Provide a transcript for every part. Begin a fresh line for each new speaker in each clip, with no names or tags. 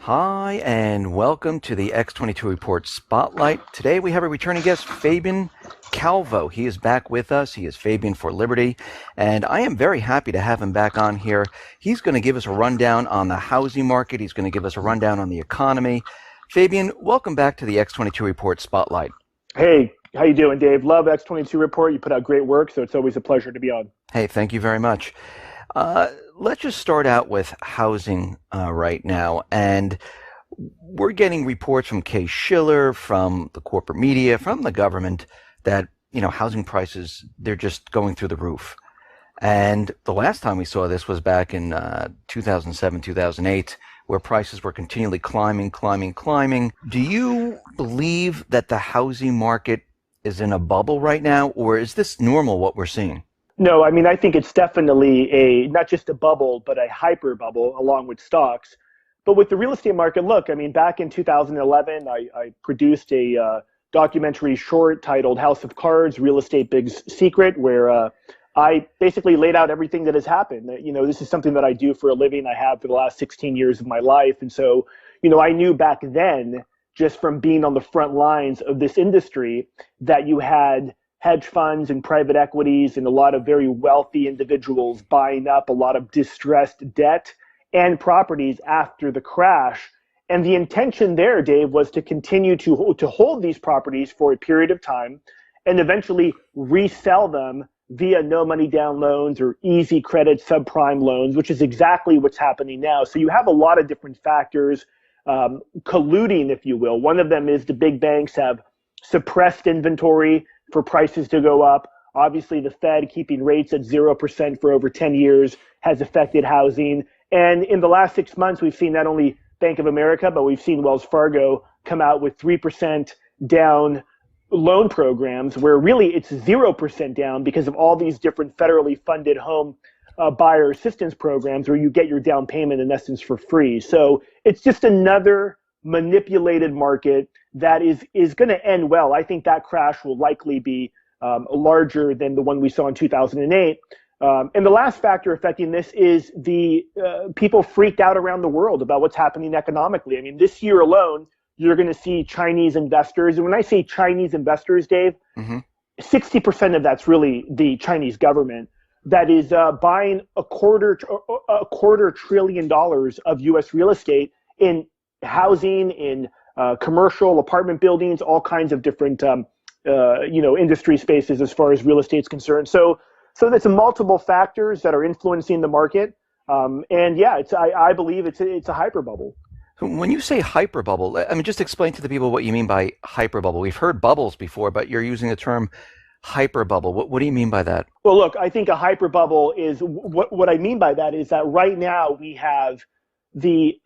Hi, and welcome to the X22 Report Spotlight. Today we have a returning guest, Fabian Calvo. He is back with us. He is Fabian for Liberty, and I am very happy to have him back on here. He's going to give us a rundown on the housing market. He's going to give us a rundown on the economy. Fabian, welcome back to the X22 Report Spotlight.
Hey, how you doing, Dave? Love X22 Report. You put out great work, so it's always a pleasure to be on.
Hey, thank you very much. Let's just start out with housing right now. And we're getting reports from Kay Schiller, from the corporate media, from the government that, housing prices, they're just going through the roof. And the last time we saw this was back in 2007, 2008, where prices were continually climbing. Do you believe that the housing market is in a bubble right now, or is this normal what we're seeing?
No, I think it's definitely not just a bubble, but a hyper bubble along with stocks. But with the real estate market, look, back in 2011, I produced a documentary short titled House of Cards, Real Estate Big Secret, where I basically laid out everything that has happened. This is something that I do for a living. I have for the last 16 years of my life. And so, I knew back then, just from being on the front lines of this industry, that you had hedge funds and private equities and a lot of very wealthy individuals buying up a lot of distressed debt and properties after the crash. And the intention there, Dave, was to continue to hold these properties for a period of time and eventually resell them via no money down loans or easy credit subprime loans, which is exactly what's happening now. So you have a lot of different factors colluding, if you will. One of them is the big banks have suppressed inventory for prices to go up. Obviously, the Fed keeping rates at 0% for over 10 years has affected housing. And in the last 6 months, we've seen not only Bank of America, but we've seen Wells Fargo come out with 3% down loan programs, where really it's 0% down because of all these different federally funded home buyer assistance programs where you get your down payment in essence for free. So it's just another manipulated market that is going to end well. I think that crash will likely be larger than the one we saw in 2008. And the last factor affecting this is the people freaked out around the world about what's happening economically. This year alone, you're going to see Chinese investors. And when I say Chinese investors, Dave, 60% of that's really the Chinese government that is buying a quarter $2 trillion of U.S. real estate in housing, in commercial apartment buildings, all kinds of different, industry spaces as far as real estate is concerned. So there's multiple factors that are influencing the market. I believe it's a hyper bubble.
So when you say hyper bubble, just explain to the people what you mean by hyper bubble. We've heard bubbles before, but you're using the term hyper bubble. What do you mean by that?
Well, look, I think a hyper bubble is what I mean by that is that right now we have the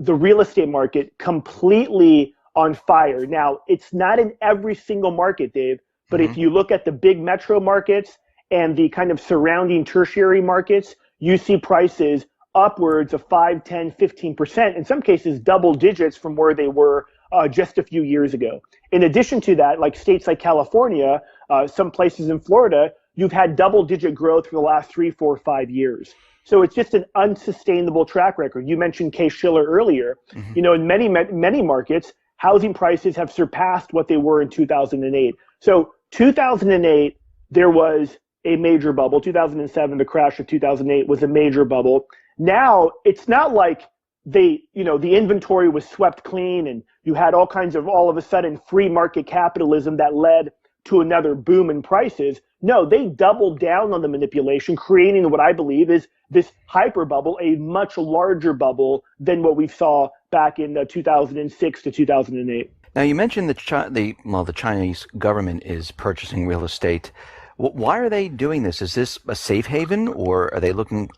real estate market completely on fire. Now, it's not in every single market, Dave, but if you look at the big metro markets and the kind of surrounding tertiary markets, you see prices upwards of 5, 10, 15%, in some cases double digits from where they were just a few years ago. In addition to that, like states like California, some places in Florida, you've had double-digit growth for the last 3, 4, 5 years. So it's just an unsustainable track record. You mentioned Kay Schiller earlier. In many markets, housing prices have surpassed what they were in 2008. So 2008, there was a major bubble. 2007, the crash of 2008 was a major bubble. Now, it's not like the inventory was swept clean and you had all of a sudden free market capitalism that led to another boom in prices. No, they doubled down on the manipulation, creating what I believe is this hyper bubble, a much larger bubble than what we saw back in 2006 to 2008.
Now, you mentioned the Chinese government is purchasing real estate. Why are they doing this? Is this a safe haven, or are they looking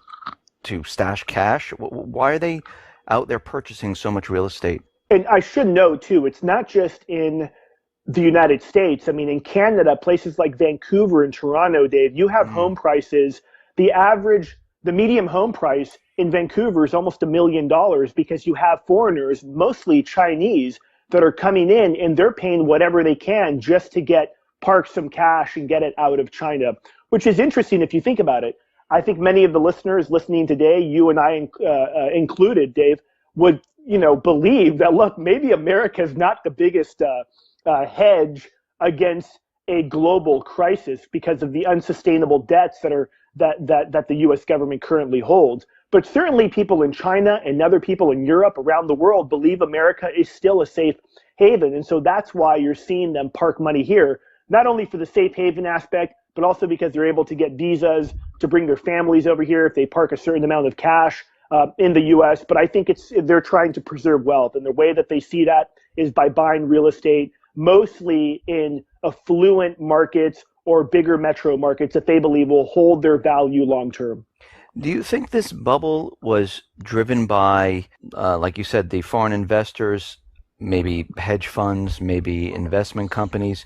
to stash cash? Why are they out there purchasing so much real estate?
And I should know, too, it's not just in the United States. In Canada, places like Vancouver and Toronto, Dave, you have home prices. The medium home price in Vancouver is almost $1 million because you have foreigners, mostly Chinese, that are coming in and they're paying whatever they can just to park some cash and get it out of China, which is interesting if you think about it. I think many of the listeners listening today, you and I included, Dave, would believe that, look, maybe America is not the biggest hedge against a global crisis because of the unsustainable debts that the U.S. government currently holds. But certainly people in China and other people in Europe, around the world, believe America is still a safe haven. And so that's why you're seeing them park money here, not only for the safe haven aspect, but also because they're able to get visas to bring their families over here if they park a certain amount of cash in the U.S. But I think they're trying to preserve wealth. And the way that they see that is by buying real estate, mostly in affluent markets or bigger metro markets that they believe will hold their value long term.
Do you think this bubble was driven by, like you said, the foreign investors, maybe hedge funds, maybe investment companies?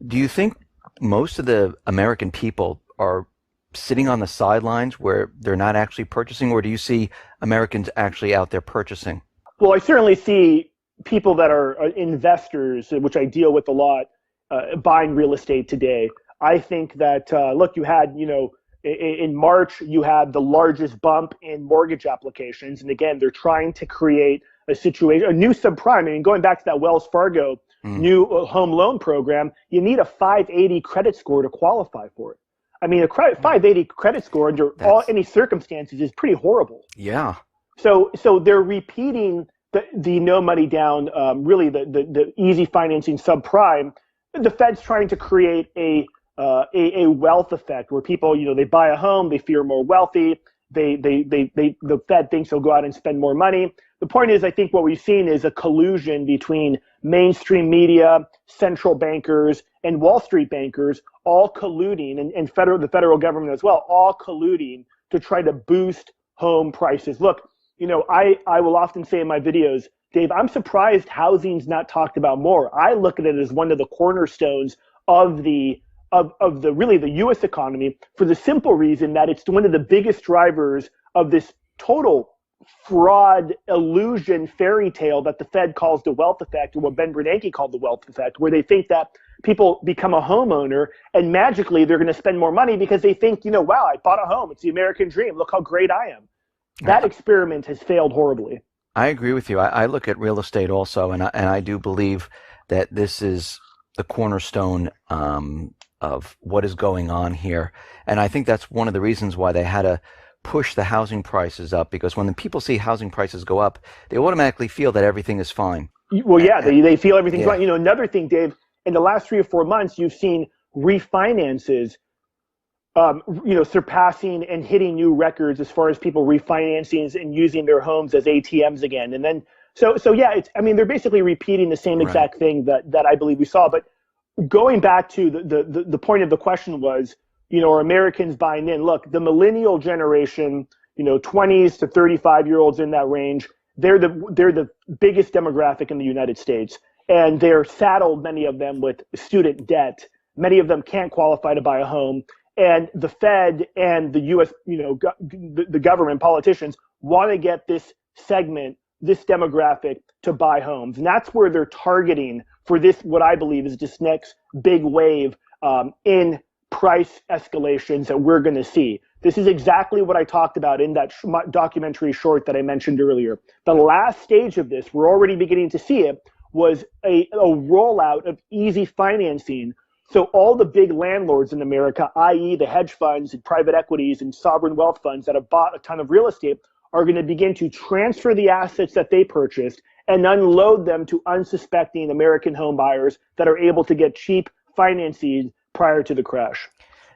Do you think most of the American people are sitting on the sidelines where they're not actually purchasing, or do you see Americans actually out there purchasing?
Well, I certainly see people that are investors, which I deal with a lot, buying real estate today. I think that, look, you had, in March, you had the largest bump in mortgage applications. And again, they're trying to create a situation, a new subprime. I mean, going back to that Wells Fargo new home loan program, you need a 580 credit score to qualify for it. I mean, a 580 credit score under any circumstances is pretty horrible.
Yeah.
So they're repeating the no money down, really the easy financing subprime. The Fed's trying to create a wealth effect where people, they buy a home, they feel more wealthy. The Fed thinks they'll go out and spend more money. The point is, I think what we've seen is a collusion between mainstream media, central bankers, and Wall Street bankers, all colluding, and the federal government as well, all colluding to try to boost home prices. Look, I will often say in my videos, Dave, I'm surprised housing's not talked about more. I look at it as one of the cornerstones of the U.S. economy, for the simple reason that it's one of the biggest drivers of this total fraud, illusion, fairy tale that the Fed calls the wealth effect, or what Ben Bernanke called the wealth effect, where they think that people become a homeowner and magically they're going to spend more money because they think, wow, I bought a home. It's the American dream. Look how great I am. That experiment has failed horribly.
I agree with you. I look at real estate also, and I do believe that this is the cornerstone of what is going on here. And I think that's one of the reasons why they had to push the housing prices up, because when the people see housing prices go up, they automatically feel that everything is fine.
Well, yeah, they feel everything's fine. Another thing, Dave, in the last 3 or 4 months, you've seen refinances, surpassing and hitting new records as far as people refinancing and using their homes as ATMs again. And then, so yeah, they're basically repeating the same exact thing that I believe we saw. But going back to the point of the question was, are Americans buying in? Look, the millennial generation, 20s to 35-year-olds in that range, they're the biggest demographic in the United States. And they're saddled, many of them, with student debt. Many of them can't qualify to buy a home. And the Fed and the U.S., the government, politicians want to get this segment, this demographic, to buy homes. And that's where they're targeting for this, what I believe is this next big wave in price escalations that we're going to see. This is exactly what I talked about in that documentary short that I mentioned earlier. The last stage of this, we're already beginning to see it, was a rollout of easy financing. So all the big landlords in America, i.e. the hedge funds and private equities and sovereign wealth funds that have bought a ton of real estate, are going to begin to transfer the assets that they purchased and unload them to unsuspecting American home buyers that are able to get cheap financing prior to the crash.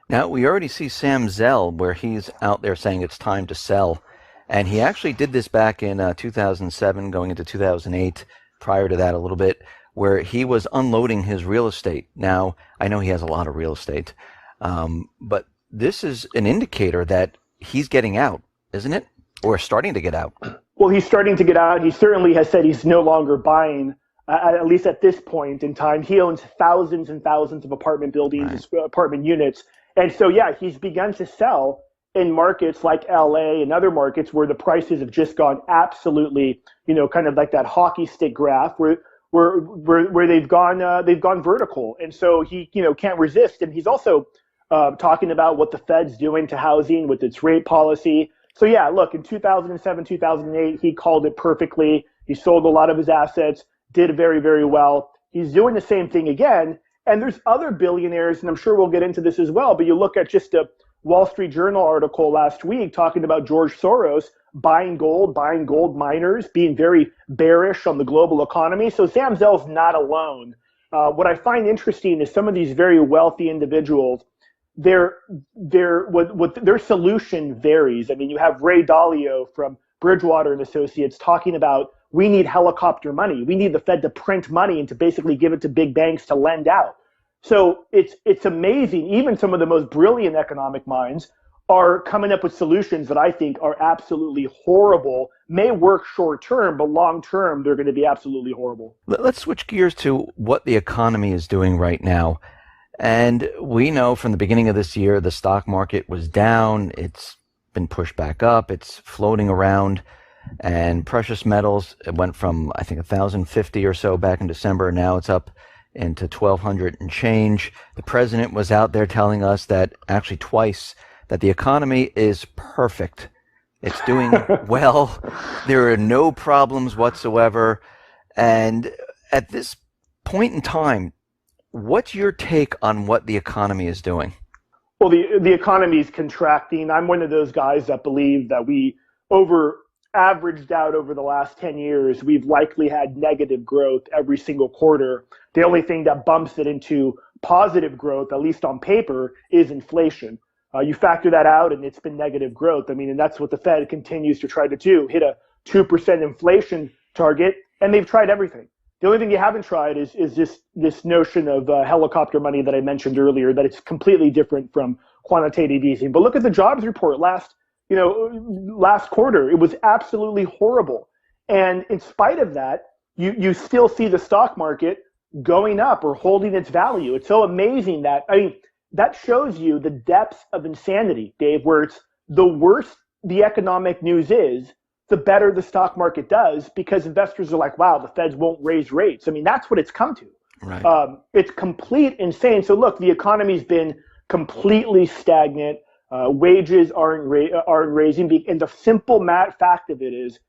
Now, we already see Sam Zell, where he's out there saying it's time to sell. And he actually did this back in 2007, going into 2008, prior to that a little bit, where he was unloading his real estate. Now, I know he has a lot of real estate, but this is an indicator that he's getting out, isn't it? Or starting to get out.
Well, he's starting to get out. He certainly has said he's no longer buying, at least at this point in time. He owns thousands and thousands of apartment buildings, apartment units. And so, yeah, he's begun to sell in markets like LA and other markets where the prices have just gone absolutely, kind of like that hockey stick graph where they've gone vertical. And so he, can't resist. And he's also talking about what the Fed's doing to housing with its rate policy. So yeah, look, in 2007, 2008, he called it perfectly. He sold a lot of his assets, did very, very well. He's doing the same thing again. And there's other billionaires, and I'm sure we'll get into this as well, but you look at just a Wall Street Journal article last week talking about George Soros buying gold miners, being very bearish on the global economy. So Sam Zell's not alone. What I find interesting is some of these very wealthy individuals, their solution varies. I mean, you have Ray Dalio from Bridgewater and Associates talking about we need helicopter money. We need the Fed to print money and to basically give it to big banks to lend out. So it's amazing. Even some of the most brilliant economic minds are coming up with solutions that I think are absolutely horrible, may work short term, but long term, they're going to be absolutely horrible.
Let's switch gears to what the economy is doing right now. And we know from the beginning of this year, the stock market was down. It's been pushed back up. It's floating around. And precious metals, it went from, I think, 1,050 or so back in December. Now it's up into 1,200 and change. The president was out there telling us that actually twice that the economy is perfect. It's doing well. There are no problems whatsoever. And at this point in time, what's your take on what the economy is doing?
Well, the economy is contracting. I'm one of those guys that believe that we averaged out over the last 10 years, we've likely had negative growth every single quarter. The only thing that bumps it into positive growth, at least on paper, is inflation. You factor that out and it's been negative growth. I mean, and that's what the Fed continues to try to do, hit a 2% inflation target, and they've tried everything. The only thing you haven't tried is this notion of helicopter money that I mentioned earlier, that it's completely different from quantitative easing. But look at the jobs report last quarter. It was absolutely horrible. And in spite of that, you still see the stock market going up or holding its value. It's so amazing that shows you the depths of insanity, Dave, where it's the worse the economic news is, the better the stock market does, because investors are like, wow, the Feds won't raise rates. I mean, that's what it's come to.
Right.
It's complete insane. So look, the economy's been completely stagnant. Wages aren't raising. And the simple fact of it is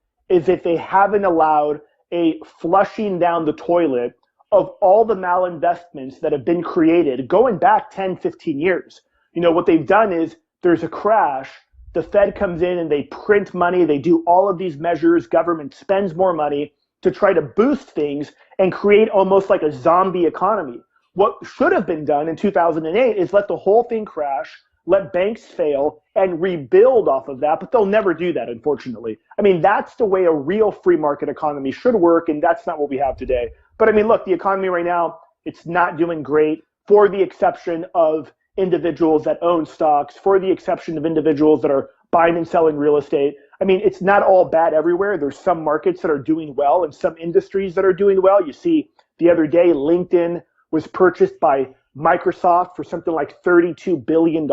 that they haven't allowed a flushing down the toilet of all the malinvestments that have been created going back 10, 15 years. What they've done is there's a crash. The Fed comes in and they print money. They do all of these measures. Government spends more money to try to boost things and create almost like a zombie economy. What should have been done in 2008 is let the whole thing crash, let banks fail, and rebuild off of that. But they'll never do that, unfortunately. I mean, that's the way a real free market economy should work, and that's not what we have today. But I mean, look, the economy right now, it's not doing great, for the exception of individuals that own stocks, for the exception of individuals that are buying and selling real estate. I mean, it's not all bad everywhere. There's some markets that are doing well and some industries that are doing well. You see, the other day, LinkedIn was purchased by Microsoft for something like $32 billion.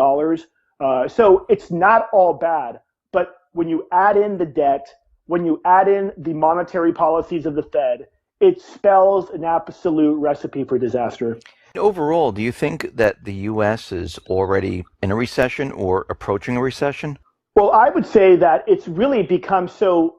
So it's not all bad. But when you add in the debt, when you add in the monetary policies of the Fed, it spells an absolute recipe for disaster.
Overall, do you think that the U.S. is already in a recession or approaching a recession?
Well, I would say that it's really become so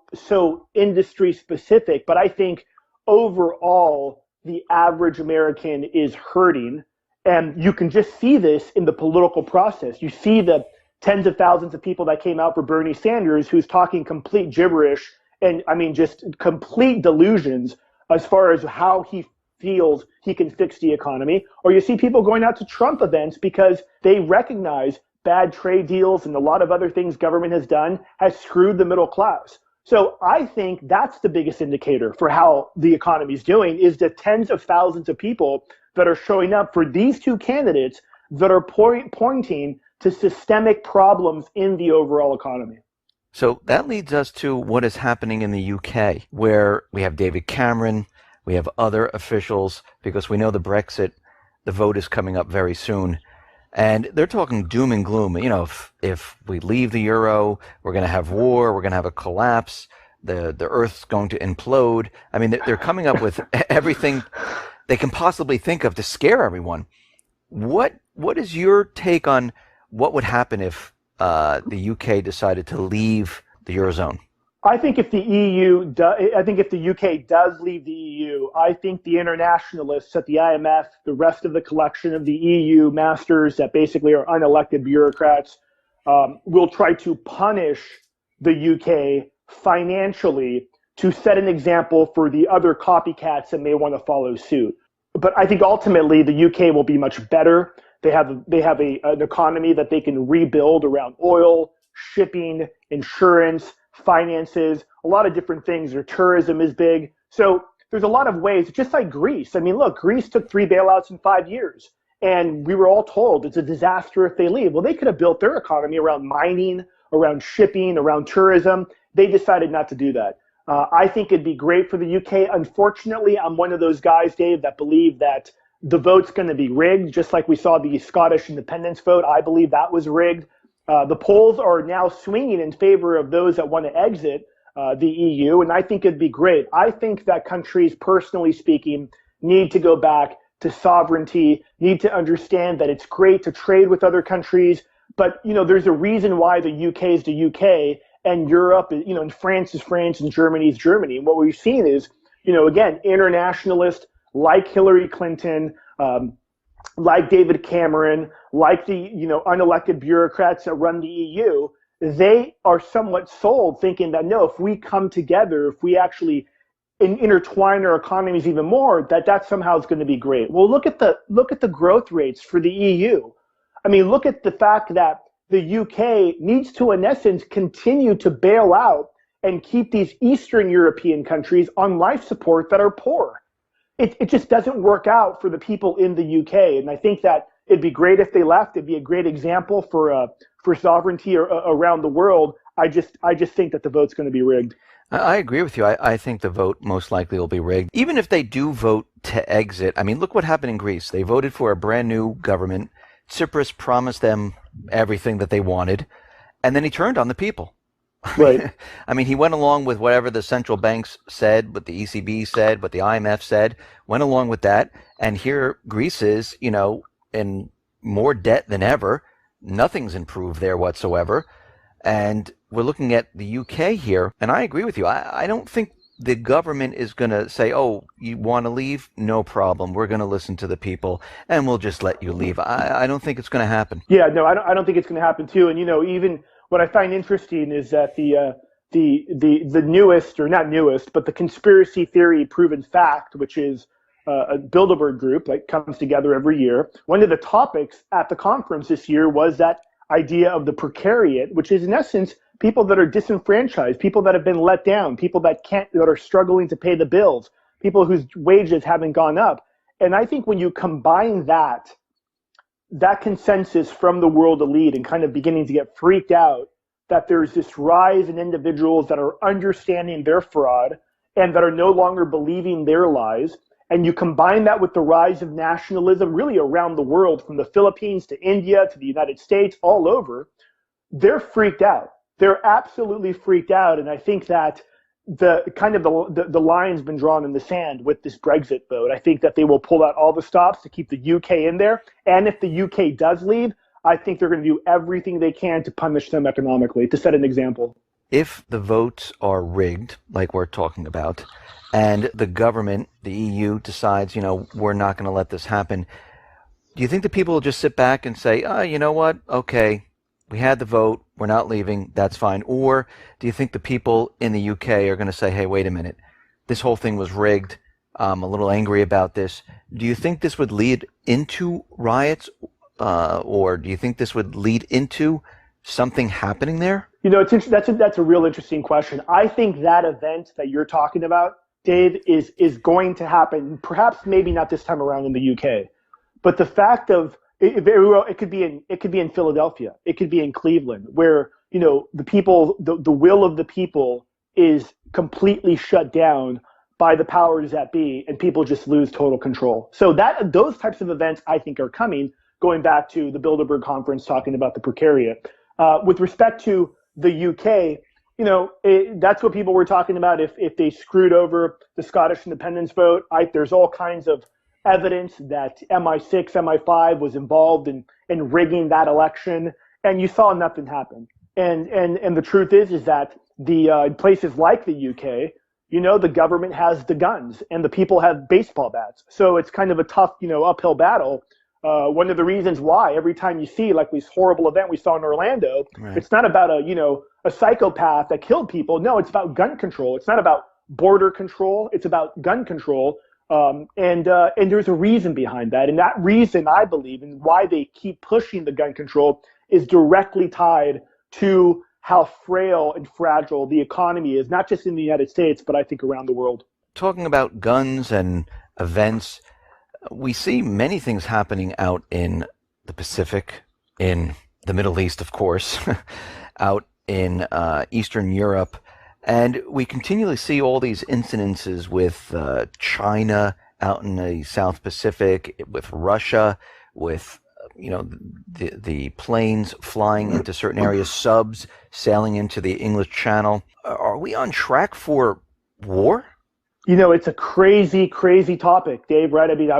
industry specific, but I think overall the average American is hurting, and you can just see this in the political process. You see the tens of thousands of people that came out for Bernie Sanders, who's talking complete gibberish and just complete delusions as far as how he feels he can fix the economy. Or you see people going out to Trump events because they recognize bad trade deals and a lot of other things government has done has screwed the middle class. So I think that's the biggest indicator for how the economy is doing, is the tens of thousands of people that are showing up for these two candidates that are pointing to systemic problems in the overall economy.
So that leads us to what is happening in the UK, where we have David Cameron, we have other officials, because we know the vote is coming up very soon. And they're talking doom and gloom. If we leave the euro, we're going to have war, we're going to have a collapse, the earth's going to implode. I mean, they're coming up with everything they can possibly think of to scare everyone. What is your take on what would happen if the UK decided to leave the Eurozone?
I think if the EU does, I think if the UK does leave the EU, I think the internationalists at the IMF, the rest of the collection of the EU masters that basically are unelected bureaucrats, will try to punish the UK financially to set an example for the other copycats that may want to follow suit. But I think ultimately the UK will be much better. An economy that they can rebuild around oil, shipping, insurance, finances, a lot of different things. Their tourism is big. So there's a lot of ways, just like Greece. I mean, look, Greece took 3 bailouts in 5 years. And we were all told it's a disaster if they leave. Well, they could have built their economy around mining, around shipping, around tourism. They decided not to do that. I think it'd be great for the UK. Unfortunately, I'm one of those guys, Dave, that believe that the vote's going to be rigged, just like we saw the Scottish independence vote. I believe that was rigged. The polls are now swinging in favor of those that want to exit the EU, and I think it'd be great. I think that countries, personally speaking, need to go back to sovereignty, need to understand that it's great to trade with other countries, but there's a reason why the UK is the UK and Europe, and France is France and Germany is Germany. And what we've seen is, again, internationalists like Hillary Clinton, like David Cameron, like the unelected bureaucrats that run the EU, they are somewhat sold thinking that no, if we come together, if we actually intertwine our economies even more, that somehow is going to be great. Well, look at the growth rates for the EU. I mean, look at the fact that the UK needs to, in essence, continue to bail out and keep these Eastern European countries on life support that are poor. It just doesn't work out for the people in the UK. And I think that it'd be great if they left. It'd be a great example for sovereignty around the world. I just think that the vote's going to be rigged.
I agree with you. I think the vote most likely will be rigged. Even if they do vote to exit, I mean, look what happened in Greece. They voted for a brand new government. Tsipras promised them everything that they wanted, and then he turned on the people.
Right.
I mean, he went along with whatever the central banks said, what the ECB said, what the IMF said, went along with that. And here Greece is, in more debt than ever. Nothing's improved there whatsoever. And we're looking at the UK here, and I agree with you. I don't think the government is going to say, oh, you want to leave? No problem. We're going to listen to the people, and we'll just let you leave. I don't think it's going to happen.
Yeah, no, I don't think it's going to happen, too. And, even what I find interesting is that the newest, or not newest, but the conspiracy theory proven fact, which is a Bilderberg group that comes together every year. One of the topics at the conference this year was that idea of the precariat, which is in essence people that are disenfranchised, people that have been let down, people that are struggling to pay the bills, people whose wages haven't gone up. And I think when you combine that consensus from the world elite and kind of beginning to get freaked out that there's this rise in individuals that are understanding their fraud and that are no longer believing their lies, and you combine that with the rise of nationalism really around the world, from the Philippines to India to the United States, all over, they're freaked out. They're absolutely freaked out. And I think that the line's been drawn in the sand with this Brexit vote. I think that they will pull out all the stops to keep the UK in there. And if the UK does leave, I think they're going to do everything they can to punish them economically, to set an example.
If the votes are rigged, like we're talking about, and the government, the EU, decides, we're not going to let this happen, do you think the people will just sit back and say, oh, you know what? Okay, we had the vote. We're not leaving. That's fine. Or do you think the people in the UK are going to say, hey, wait a minute. This whole thing was rigged. I'm a little angry about this. Do you think this would lead into riots? Or do you think this would lead into something happening there?
That's a real interesting question. I think that event that you're talking about, Dave, is going to happen, perhaps maybe not this time around in the UK. But the fact of it very well, it could be in Philadelphia, it could be in Cleveland, where the people, the will of the people is completely shut down by the powers that be, and people just lose total control. So those types of events, I think, are coming. Going back to the Bilderberg conference, talking about the precariat. With respect to the UK, that's what people were talking about. If they screwed over the Scottish independence vote, there's all kinds of evidence that MI6, MI5 was involved in rigging that election, and you saw nothing happen. And the truth is that in places like the UK, the government has the guns and the people have baseball bats. So it's kind of a tough, uphill battle. One of the reasons why every time you see like this horrible event we saw in Orlando,
Right.
it's not about a psychopath that killed people. No, it's about gun control. It's not about border control. It's about gun control. And there's a reason behind that. And that reason, I believe, and why they keep pushing the gun control is directly tied to how frail and fragile the economy is, not just in the United States, but I think around the world.
Talking about guns and events, we see many things happening out in the Pacific, in the Middle East, of course, out in Eastern Europe, and we continually see all these incidences with China out in the South Pacific, with Russia, with the planes flying into certain areas, subs sailing into the English Channel. Are we on track for war?
It's a crazy, crazy topic, Dave, right? I mean,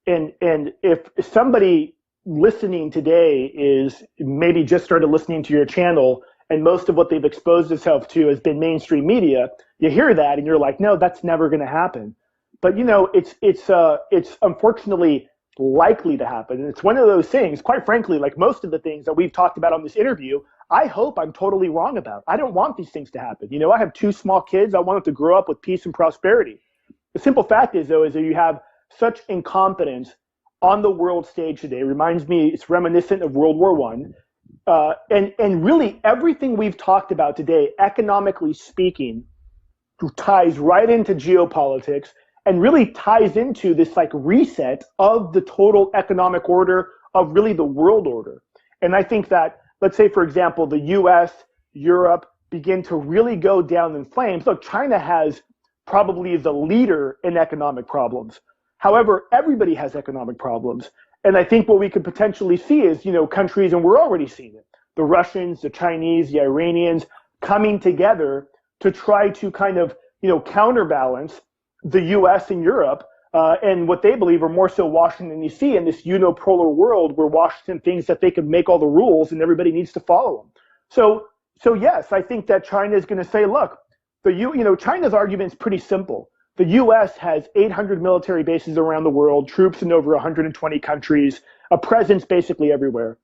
and if somebody listening today is maybe just started listening to your channel and most of what they've exposed themselves to has been mainstream media, you hear that and you're like, no, that's never going to happen. But, it's unfortunately likely to happen. And it's one of those things, quite frankly, like most of the things that we've talked about on this interview, I hope I'm totally wrong about. I don't want these things to happen. I have 2 small kids. I want them to grow up with peace and prosperity. The simple fact is, though, is that you have such incompetence on the world stage today. It reminds me, it's reminiscent of World War I. And really everything we've talked about today, economically speaking, ties right into geopolitics and really ties into this like reset of the total economic order of really the world order. And I think that, let's say, for example, the US, Europe begin to really go down in flames. Look, China has probably the leader in economic problems. However, everybody has economic problems. And I think what we could potentially see is, countries, and we're already seeing it, the Russians, the Chinese, the Iranians coming together to try to kind of, counterbalance the US and Europe and what they believe are more so Washington, D.C. in this unipolar world where Washington thinks that they can make all the rules and everybody needs to follow them. So yes, I think that China is going to say, look, China's argument is pretty simple. The U.S. has 800 military bases around the world, troops in over 120 countries, a presence basically everywhere.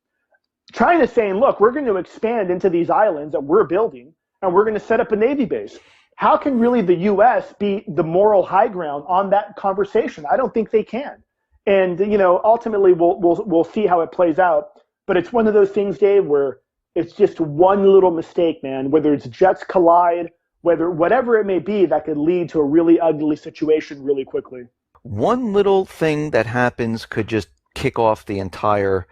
China's saying, look, we're going to expand into these islands that we're building, and we're going to set up a Navy base. How can really the U.S. be the moral high ground on that conversation? I don't think they can. And, ultimately we'll see how it plays out. But it's one of those things, Dave, where it's just one little mistake, man, whether it's jets collide, whatever it may be, that could lead to a really ugly situation really quickly.
One little thing that happens could just kick off the entire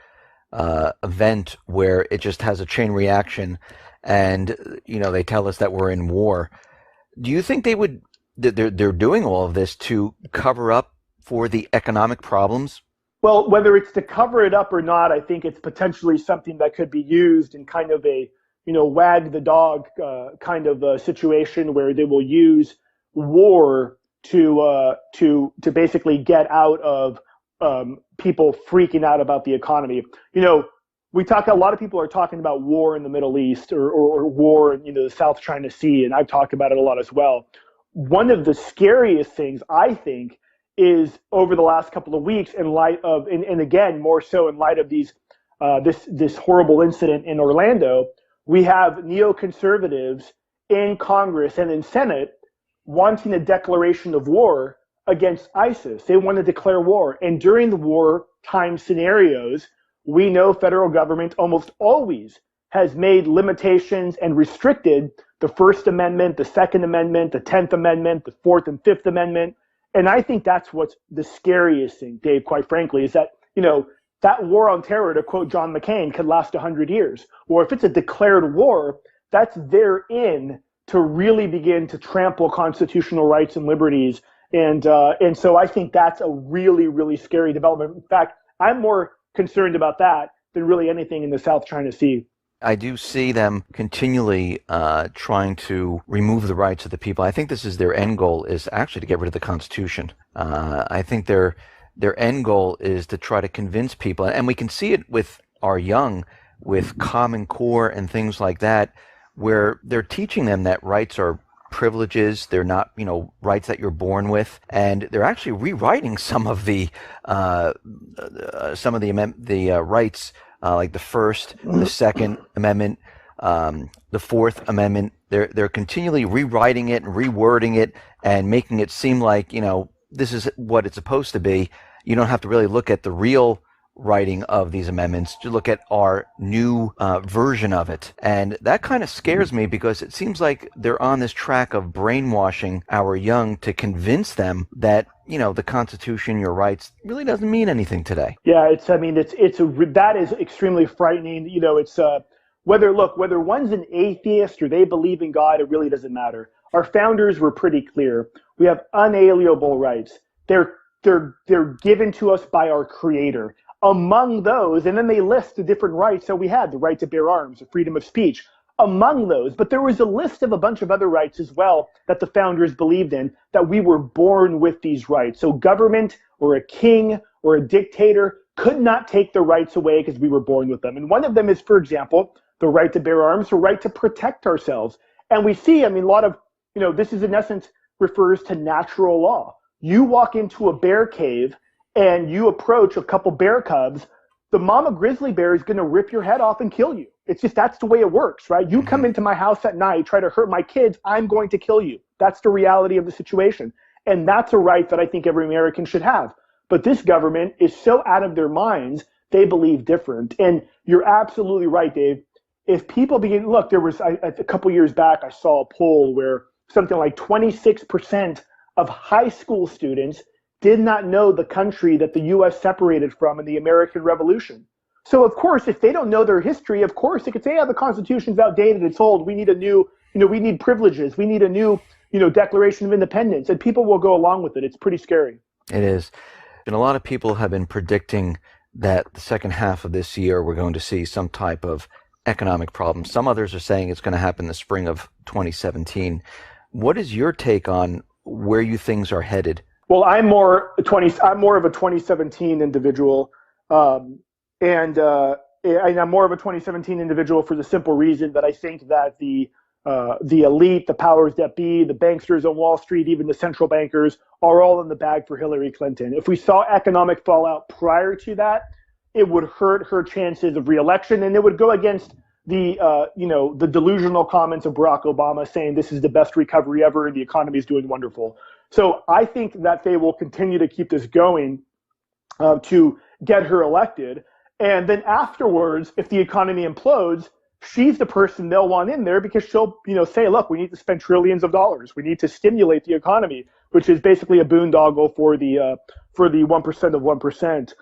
event where it just has a chain reaction and, they tell us that we're in war. Do you think they're doing all of this to cover up for the economic problems?
Well, whether it's to cover it up or not, I think it's potentially something that could be used in kind of a, wag the dog kind of a situation where they will use war to basically get out of people freaking out about the economy. A lot of people are talking about war in the Middle East or war in the South China Sea, and I've talked about it a lot as well. One of the scariest things, I think, is over the last couple of weeks in light of, and again, more so in light of this horrible incident in Orlando, we have neoconservatives in Congress and in Senate wanting a declaration of war against ISIS. They want to declare war. And during the wartime scenarios, we know federal government almost always has made limitations and restricted the First Amendment, the Second Amendment, the 10th Amendment, the Fourth and Fifth Amendment. And I think that's what's the scariest thing, Dave, quite frankly, is that, that war on terror, to quote John McCain, could last 100 years. Or if it's a declared war, that's therein to really begin to trample constitutional rights and liberties. And so I think that's a really, really scary development. In fact, I'm more concerned about that than really anything in the South China Sea.
I do see them continually trying to remove the rights of the people. I think this is their end goal, is actually to get rid of the Constitution. I think their end goal is to try to convince people, and we can see it with our young, with Common Core and things like that, where they're teaching them that rights are privileges. They're not, rights that you're born with, and they're actually rewriting some of the rights, like the First, the Second Amendment, the Fourth Amendment. They're continually rewriting it and rewording it and making it seem like this is what it's supposed to be. You don't have to really look at the real writing of these amendments to look at our new version of it. And that kind of scares me because it seems like they're on this track of brainwashing our young to convince them that, the Constitution, your rights, really doesn't mean anything today.
Yeah, that is extremely frightening. Whether one's an atheist or they believe in God, it really doesn't matter. Our founders were pretty clear. We have unalienable rights. They're given to us by our Creator. Among those, and then they list the different rights that we had: the right to bear arms, the freedom of speech, among those. But there was a list of a bunch of other rights as well that the founders believed in, that we were born with these rights. So government or a king or a dictator could not take the rights away because we were born with them. And one of them is, for example, the right to bear arms, the right to protect ourselves. And we see, a lot of, this is in essence refers to natural law. You walk into a bear cave and you approach a couple bear cubs, the mama grizzly bear is going to rip your head off and kill you. It's just, that's the way it works, right? You come into my house at night, try to hurt my kids, I'm going to kill you. That's the reality of the situation. And that's a right that I think every American should have. But this government is so out of their minds, they believe different. And you're absolutely right, Dave. If people begin, look, there was a couple years back, I saw a poll where something like 26% of high school students did not know the country that the U.S. separated from in the American Revolution. So, of course, if they don't know their history, of course, they could say, the Constitution's outdated, it's old, we need a new, we need privileges, we need a new, Declaration of Independence, and people will go along with it. It's pretty scary.
It is. And a lot of people have been predicting that the second half of this year we're going to see some type of economic problem. Some others are saying it's going to happen the spring of 2017. What is your take on where you things are headed?
Well, I'm more of a 2017 individual, and I'm more of a 2017 individual for the simple reason that I think that the elite, the powers that be, the banksters on Wall Street, even the central bankers, are all in the bag for Hillary Clinton. If we saw economic fallout prior to that, it would hurt her chances of reelection, and it would go against the delusional comments of Barack Obama saying this is the best recovery ever and the economy is doing wonderful. So I think that they will continue to keep this going to get her elected. And then afterwards, if the economy implodes, she's the person they'll want in there because she'll, say, look, we need to spend trillions of dollars. We need to stimulate the economy, which is basically a boondoggle for the 1% of 1%.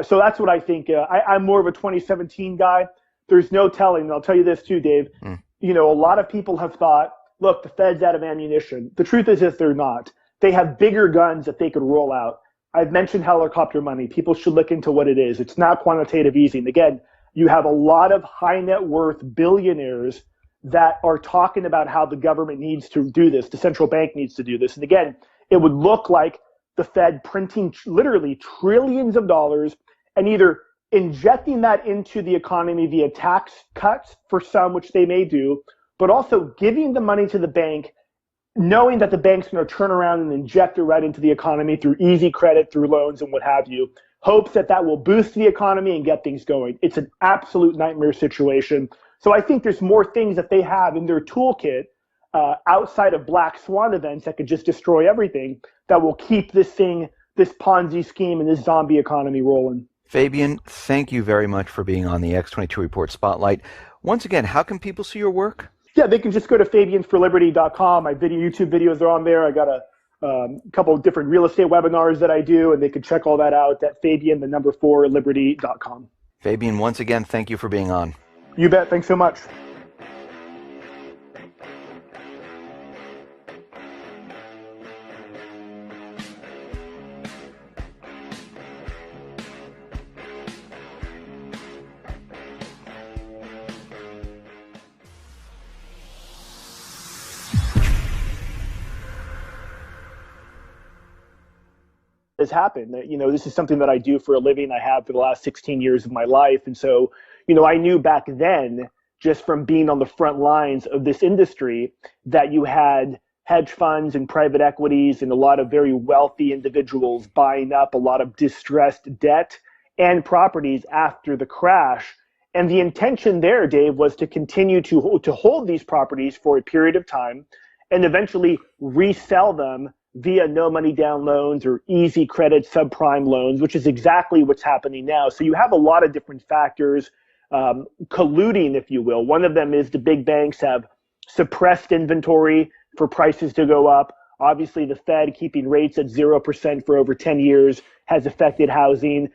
So that's what I think. I'm more of a 2017 guy. There's no telling. And I'll tell you this too, Dave. A lot of people have thought, look, the Fed's out of ammunition. The truth is they're not. They have bigger guns that they could roll out. I've mentioned helicopter money. People should look into what it is. It's not quantitative easing. Again, you have a lot of high net worth billionaires that are talking about how the government needs to do this. The central bank needs to do this. And again, it would look like the Fed printing literally trillions of dollars and either injecting that into the economy via tax cuts for some, which they may do, but also giving the money to the bank, knowing that the bank's going to turn around and inject it right into the economy through easy credit, through loans and what have you, hopes that will boost the economy and get things going. It's an absolute nightmare situation. So I think there's more things that they have in their toolkit outside of black swan events that could just destroy everything that will keep this Ponzi scheme and this zombie economy rolling.
Fabian, thank you very much for being on the X22 Report Spotlight. Once again, how can people see your work?
Yeah, they can just go to fabiansforliberty.com. My YouTube videos are on there. I got a couple of different real estate webinars that I do, and they can check all that out at fabian4liberty.com.
Fabian, once again, thank you for being on.
You bet. Thanks so much. Has happened. This is something that I do for a living. I have for the last 16 years of my life. And so, I knew back then just from being on the front lines of this industry, that you had hedge funds and private equities and a lot of very wealthy individuals buying up a lot of distressed debt and properties after the crash. And the intention there, Dave, was to continue to hold these properties for a period of time and eventually resell them via no money down loans or easy credit subprime loans, which is exactly what's happening now. So you have a lot of different factors colluding, if you will. One of them is the big banks have suppressed inventory for prices to go up. Obviously, the Fed keeping rates at 0% for over 10 years has affected housing.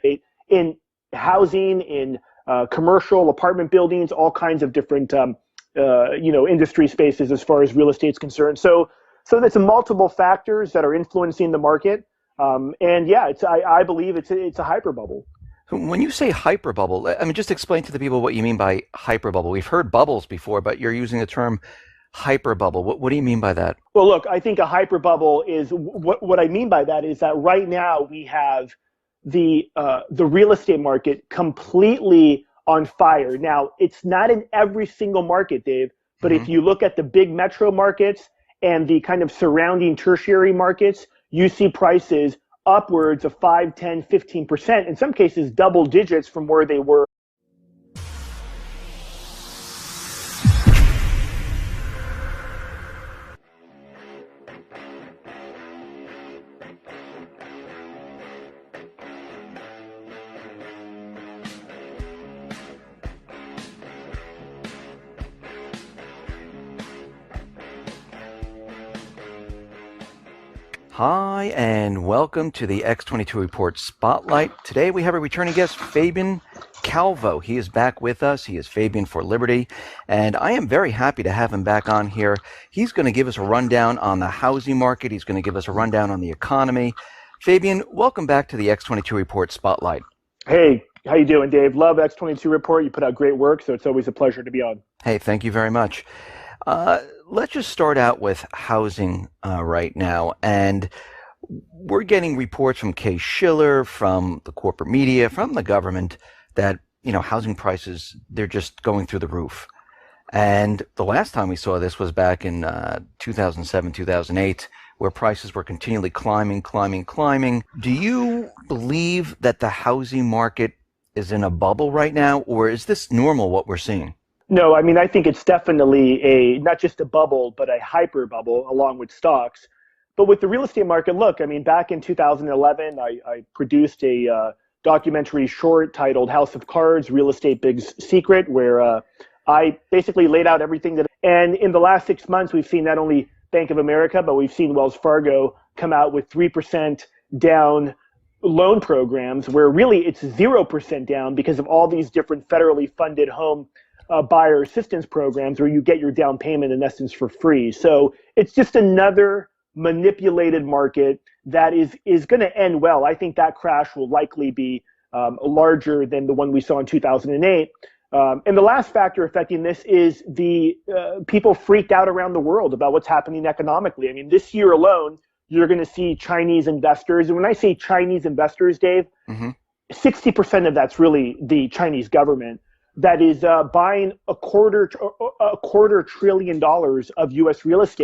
In housing, in commercial apartment buildings, all kinds of different industry spaces as far as real estate's concerned. So there's multiple factors that are influencing the market. And yeah, I believe it's a hyper bubble.
So when you say hyper bubble, I mean, just explain to the people what you mean by hyper bubble. We've heard bubbles before, but you're using the term hyper bubble. What do you mean by that?
Well, look, I think a hyper bubble is what I mean by that is that right now we have the real estate market completely on fire. Now, it's not in every single market, Dave, but if you look at the big metro markets and the kind of surrounding tertiary markets, you see prices upwards of 5, 10, 15%, in some cases double digits from where they were.
Hi, and welcome to the X22 Report Spotlight. Today we have a returning guest, Fabian Calvo. He is back with us. He is Fabian for Liberty, and I am very happy to have him back on here. He's going to give us a rundown on the housing market. He's going to give us a rundown on the economy. Fabian, welcome back to the X22 Report Spotlight.
Hey, how you doing, Dave? Love X22 Report. You put out great work, so it's always a pleasure to be on.
Hey, thank you very much. Let's just start out with housing right now. And we're getting reports from Schiller, from the corporate media, from the government that, housing prices, they're just going through the roof. And the last time we saw this was back in 2007, 2008, where prices were continually climbing. Do you believe that the housing market is in a bubble right now, or is this normal what we're seeing?
No, I mean, I think it's definitely not just a bubble, but a hyper bubble along with stocks. But with the real estate market, look, I mean, back in 2011, I produced a documentary short titled House of Cards, Real Estate Big Secret, where I basically laid out everything and in the last 6 months, we've seen not only Bank of America, but we've seen Wells Fargo come out with 3% down loan programs, where really it's 0% down because of all these different federally funded home buyer assistance programs where you get your down payment in essence for free. So it's just another manipulated market that is going to end well. I think that crash will likely be larger than the one we saw in 2008. And the last factor affecting this is the people freaked out around the world about what's happening economically. I mean, this year alone, you're going to see Chinese investors. And when I say Chinese investors, Dave, 60% of that's really the Chinese government that is buying a quarter $1 trillion of U.S. real estate.